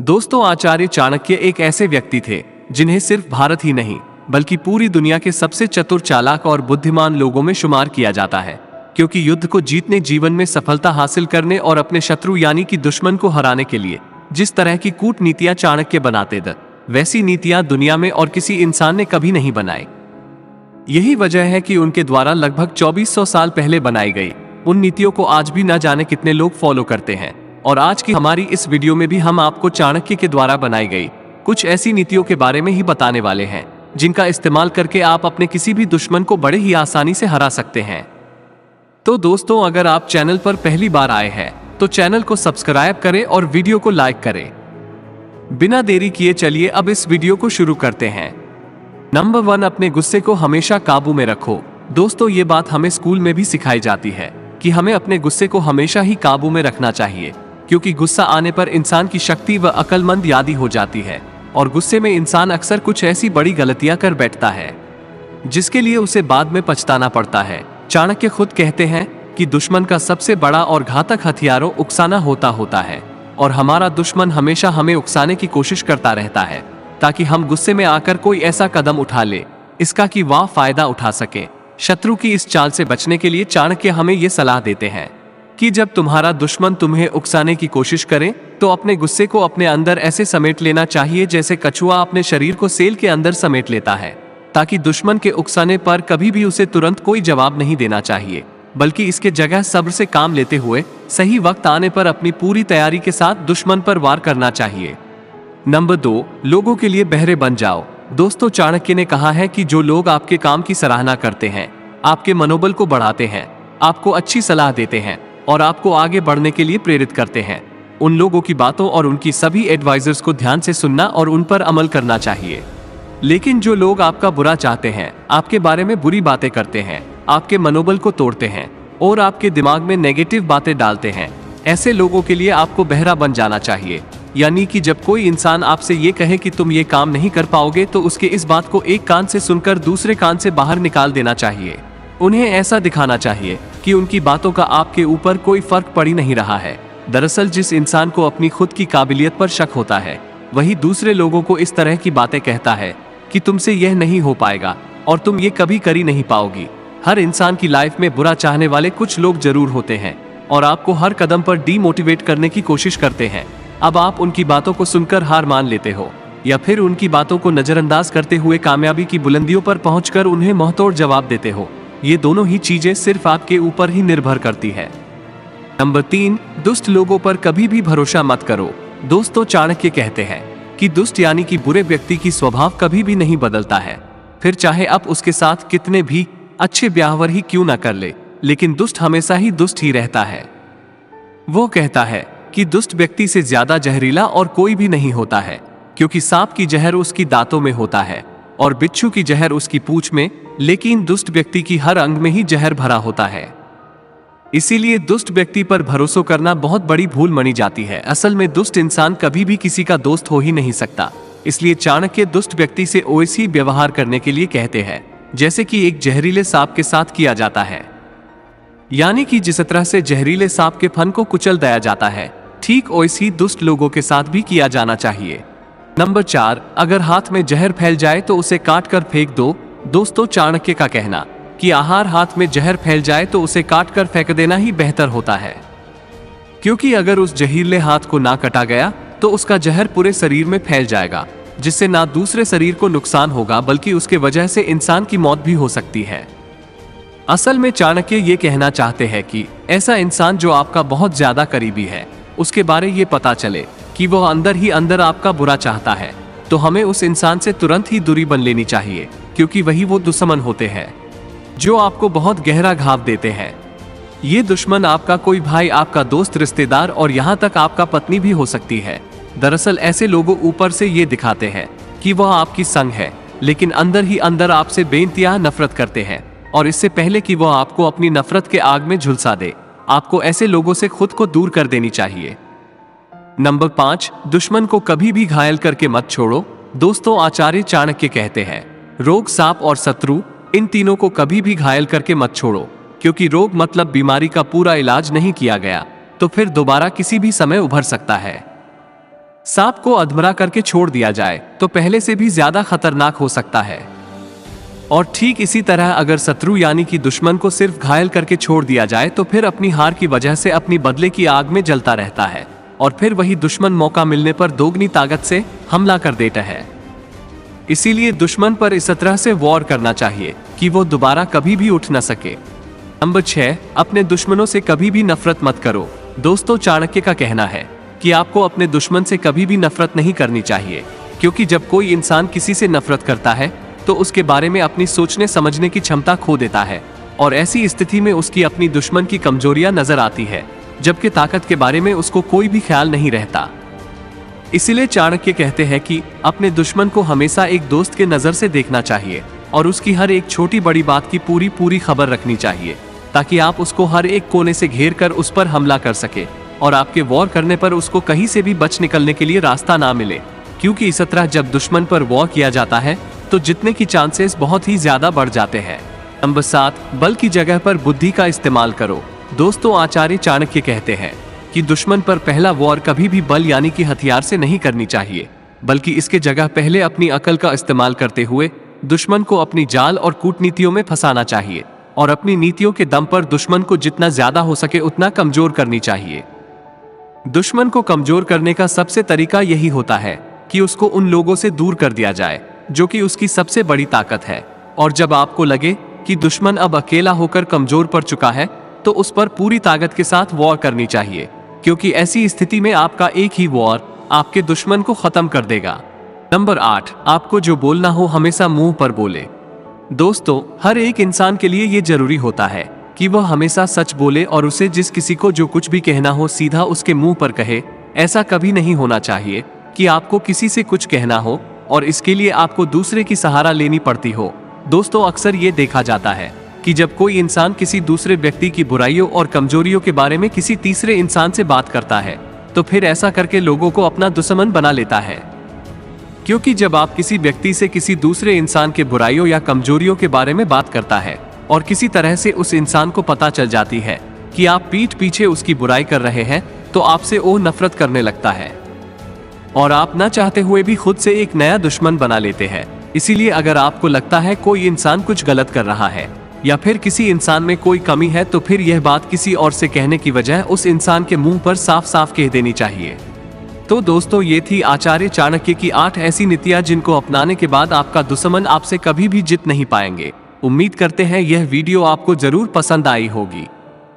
दोस्तों, आचार्य चाणक्य एक ऐसे व्यक्ति थे जिन्हें सिर्फ भारत ही नहीं बल्कि पूरी दुनिया के सबसे चतुर, चालाक और बुद्धिमान लोगों में शुमार किया जाता है। क्योंकि युद्ध को जीतने, जीवन में सफलता हासिल करने और अपने शत्रु यानी कि दुश्मन को हराने के लिए जिस तरह की कूटनीतियां चाणक्य बनाते थे, वैसी नीतियां दुनिया में और किसी इंसान ने कभी नहीं बनाई। यही वजह है कि उनके द्वारा लगभग 2400 साल पहले बनाई गई उन नीतियों को आज भी न जाने कितने लोग फॉलो करते हैं। और आज की हमारी इस वीडियो में भी हम आपको चाणक्य के द्वारा बनाई गई कुछ ऐसी नीतियों के बारे में ही बताने वाले हैं जिनका इस्तेमाल करके आप अपने किसी भी दुश्मन को बड़े ही आसानी से हरा सकते हैं। तो दोस्तों, अगर आप चैनल पर पहली बार आए हैं तो चैनल को सब्सक्राइब करें और वीडियो को लाइक करें। बिना देरी किए चलिए अब इस वीडियो को शुरू करते हैं। नंबर 1, अपने गुस्से को हमेशा काबू में रखो। दोस्तों, ये बात हमें स्कूल में भी सिखाई जाती है कि हमें अपने गुस्से को हमेशा ही काबू में रखना चाहिए, क्योंकि गुस्सा आने पर इंसान की शक्ति व अक्लमंद यादी हो जाती है और गुस्से में इंसान अक्सर कुछ ऐसी बड़ी गलतियां कर बैठता है जिसके लिए उसे बाद में पछताना पड़ता है। चाणक्य खुद कहते हैं कि दुश्मन का सबसे बड़ा और घातक हथियारों उकसाना होता है और हमारा दुश्मन हमेशा हमें उकसाने की कोशिश करता रहता है ताकि हम गुस्से में आकर कोई ऐसा कदम उठा ले इसका कि वह फायदा उठा सके। शत्रु की इस चाल से बचने के लिए चाणक्य हमें ये सलाह देते हैं कि जब तुम्हारा दुश्मन तुम्हें उकसाने की कोशिश करे तो अपने गुस्से को अपने अंदर ऐसे समेट लेना चाहिए जैसे कछुआ अपने शरीर को सेल के अंदर समेट लेता है, ताकि दुश्मन के उकसाने पर कभी भी उसे तुरंत कोई जवाब नहीं देना चाहिए, बल्कि इसके जगह सब्र से काम लेते हुए सही वक्त आने पर अपनी पूरी तैयारी के साथ दुश्मन पर वार करना चाहिए। नंबर 2, लोगों के लिए बहरे बन जाओ। दोस्तों, चाणक्य ने कहा है कि जो लोग आपके काम की सराहना करते हैं, आपके मनोबल को बढ़ाते हैं, आपको अच्छी सलाह देते हैं और आपको आगे बढ़ने के लिए प्रेरित करते हैं, उन लोगों की बातों और उनकी सभी एडवाइजर्स को ध्यान से सुनना और उन पर अमल करना चाहिए। लेकिन जो लोग आपका बुरा चाहते हैं, आपके बारे में बुरी बातें करते हैं, आपके मनोबल को तोड़ते हैं और आपके दिमाग में नेगेटिव बातें डालते हैं, ऐसे लोगों के लिए आपको बहरा बन जाना चाहिए। यानी कि जब कोई इंसान आपसे ये कहे कि तुम ये काम नहीं कर पाओगे तो उसके इस बात को एक कान से सुनकर दूसरे कान से बाहर निकाल देना चाहिए। उन्हें ऐसा दिखाना चाहिए कि उनकी बातों का आपके ऊपर कोई फर्क पड़ ही नहीं रहा है। दरअसल जिस इंसान को अपनी खुद की काबिलियत पर शक होता है, वही दूसरे लोगों को इस तरह की बातें कहता है कि तुमसे यह नहीं हो पाएगा और तुम ये कभी कर ही नहीं पाओगी। हर इंसान की लाइफ में बुरा चाहने वाले कुछ लोग जरूर होते हैं और आपको हर कदम पर डीमोटिवेट करने की कोशिश करते हैं। अब आप उनकी बातों को सुनकर हार मान लेते हो या फिर उनकी बातों को नजरअंदाज करते हुए कामयाबी की बुलंदियों पर पहुंचकर उन्हें मुंहतोड़ जवाब देते हो। ये दोनों ही चीजें सिर्फ आपके ऊपर ही निर्भर करती है। नंबर 3, दुष्ट लोगों पर कभी भी भरोसा मत करो। दोस्तों, चाणक्य कहते हैं कि दुष्ट यानी कि बुरे व्यक्ति की स्वभाव कभी भी नहीं बदलता है, फिर चाहे आप उसके साथ कितने भी अच्छे व्यवहार ही क्यों ना कर ले, लेकिन दुष्ट हमेशा ही दुष्ट ही रहता है। वो कहता है कि दुष्ट व्यक्ति से ज्यादा जहरीला और कोई भी नहीं होता है, क्योंकि सांप की जहर उसकी दांतों में होता है और बिच्छू की जहर उसकी पूंछ में, लेकिन दुष्ट व्यक्ति की हर अंग में ही जहर भरा होता है। इसीलिए दुष्ट व्यक्ति पर भरोसा करना बहुत बड़ी भूल मानी जाती है। असल में दुष्ट इंसान कभी भी किसी का दोस्त हो ही नहीं सकता। इसलिए चाणक्य दुष्ट व्यक्ति से वैसे ही व्यवहार करने के लिए कहते हैं जैसे कि एक जहरीले सांप के साथ किया जाता है। यानी कि जिस तरह से जहरीले सांप के फन को कुचल दिया जाता है, ठीक वैसे ही दुष्ट लोगों के साथ भी किया जाना चाहिए। नंबर 4, अगर हाथ में जहर फैल जाए तो उसे काट कर फेंक दो। दोस्तों, चाणक्य का कहना कि आहार हाथ में जहर फैल जाए तो उसे काट कर फेंक देना ही बेहतर होता है, क्योंकि अगर उस जहरीले हाथ को ना कटा गया तो उसका जहर पूरे शरीर में फैल जाएगा, जिससे ना दूसरे शरीर को नुकसान होगा बल्कि उसके वजह से इंसान की मौत भी हो सकती है। असल में चाणक्य ये कहना चाहते हैं कि ऐसा इंसान जो आपका बहुत ज्यादा करीबी है, उसके बारे ये पता चले कि वह अंदर ही अंदर आपका बुरा चाहता है, तो हमें उस इंसान से तुरंत ही दूरी बन लेनी चाहिए, क्योंकि वही वो दुश्मन होते हैं जो आपको बहुत गहरा घाव देते हैं। ये दुश्मन आपका कोई भाई, आपका दोस्त, रिश्तेदार और यहाँ तक आपका पत्नी भी हो सकती है। दरअसल ऐसे लोगों ऊपर से ये दिखाते हैं कि वह आपकी संग है, लेकिन अंदर ही अंदर आपसे बेइंतहा नफरत करते हैं और इससे पहले कि वह आपको अपनी नफरत के आग में झुलसा दे, आपको ऐसे लोगों से खुद को दूर कर देनी चाहिए। नंबर 5, दुश्मन को कभी भी घायल करके मत छोड़ो। दोस्तों, आचार्य चाणक्य कहते हैं रोग, सांप और शत्रु, इन तीनों को कभी भी घायल करके मत छोड़ो, क्योंकि रोग मतलब बीमारी का पूरा इलाज नहीं किया गया तो फिर दोबारा किसी भी समय उभर सकता है। सांप को अधमरा करके छोड़ दिया जाए तो पहले से भी ज्यादा खतरनाक हो सकता है। और ठीक इसी तरह अगर शत्रु यानी कि दुश्मन को सिर्फ घायल करके छोड़ दिया जाए तो फिर अपनी हार की वजह से अपनी बदले की आग में जलता रहता है और फिर वही दुश्मन मौका मिलने पर दोगुनी ताकत से हमला कर देता है। इसीलिए दुश्मन पर इस तरह से वॉर करना चाहिए कि वो दोबारा कभी भी उठ न सके। नंबर 6, अपने दुश्मनों से कभी भी नफरत मत करो। दोस्तों, चाणक्य का कहना है कि आपको अपने दुश्मन से कभी भी नफरत नहीं करनी चाहिए, क्योंकि जब कोई इंसान किसी से नफरत करता है तो उसके बारे में अपनी सोचने समझने की क्षमता खो देता है और ऐसी स्थिति में उसकी अपनी दुश्मन की कमजोरियां नजर आती है, जबकि ताकत के बारे में उसको कोई भी ख्याल नहीं रहता। इसीलिए चाणक्य कहते हैं कि अपने दुश्मन को हमेशा एक दोस्त के नजर से देखना चाहिए और उसकी हर एक छोटी बड़ी बात की पूरी खबर रखनी चाहिए, ताकि आप उसको हर एक कोने से घेर कर उस पर हमला कर सके और आपके वॉर करने पर उसको कहीं से भी बच निकलने के लिए रास्ता ना मिले। क्योंकि इस तरह जब दुश्मन पर वॉर किया जाता है तो जीतने की चांसेस बहुत ही ज्यादा बढ़ जाते हैं। नंबर 7, बल की जगह पर बुद्धि का इस्तेमाल करो। दोस्तों, आचार्य चाणक्य कहते हैं कि दुश्मन पर पहला वॉर कभी भी बल यानी कि हथियार से नहीं करनी चाहिए, बल्कि इसके जगह पहले अपनी अकल का इस्तेमाल करते हुए दुश्मन को अपनी जाल और कूटनीतियों में फंसाना चाहिए और अपनी नीतियों के दम पर दुश्मन को जितना ज्यादा हो सके उतना कमजोर करनी चाहिए। दुश्मन को कमजोर करने का सबसे तरीका यही होता है कि उसको उन लोगों से दूर कर दिया जाए जो कि उसकी सबसे बड़ी ताकत है, और जब आपको लगे कि दुश्मन अब अकेला होकर कमजोर पड़ चुका है तो उस पर पूरी ताकत के साथ वॉर करनी चाहिए, क्योंकि ऐसी स्थिति में आपका एक ही वॉर आपके दुश्मन को खत्म कर देगा। नंबर 8, आपको जो बोलना हो हमेशा मुंह पर बोले। दोस्तों, हर एक इंसान के लिए ये जरूरी होता है कि वह हमेशा सच बोले और उसे जिस किसी को जो कुछ भी कहना हो सीधा उसके मुंह पर कहे। ऐसा कभी नहीं होना चाहिए कि आपको किसी से कुछ कहना हो और इसके लिए आपको दूसरे की सहारा लेनी पड़ती हो। दोस्तों, अक्सर ये देखा जाता है कि जब कोई इंसान किसी दूसरे व्यक्ति की बुराइयों और कमजोरियों के बारे में किसी तीसरे इंसान से बात करता है तो फिर ऐसा करके लोगों को अपना दुश्मन बना लेता है। क्योंकि जब आप किसी व्यक्ति से किसी दूसरे इंसान के बुराइयों या कमजोरियों के बारे में बात करता है और किसी तरह से उस इंसान को पता चल जाती है कि आप पीठ पीछे उसकी बुराई कर रहे हैं तो आपसे वो नफरत करने लगता है और आप न चाहते हुए भी खुद से एक नया दुश्मन बना लेते हैं। इसीलिए अगर आपको लगता है कोई इंसान कुछ गलत कर रहा है या फिर किसी इंसान में कोई कमी है तो फिर यह बात किसी और से कहने की बजाय उस इंसान के मुंह पर साफ साफ कह देनी चाहिए। तो दोस्तों, ये थी आचार्य चाणक्य की 8 ऐसी नीतियां जिनको अपनाने के बाद आपका दुश्मन आपसे कभी भी जीत नहीं पाएंगे। उम्मीद करते हैं यह वीडियो आपको जरूर पसंद आई होगी।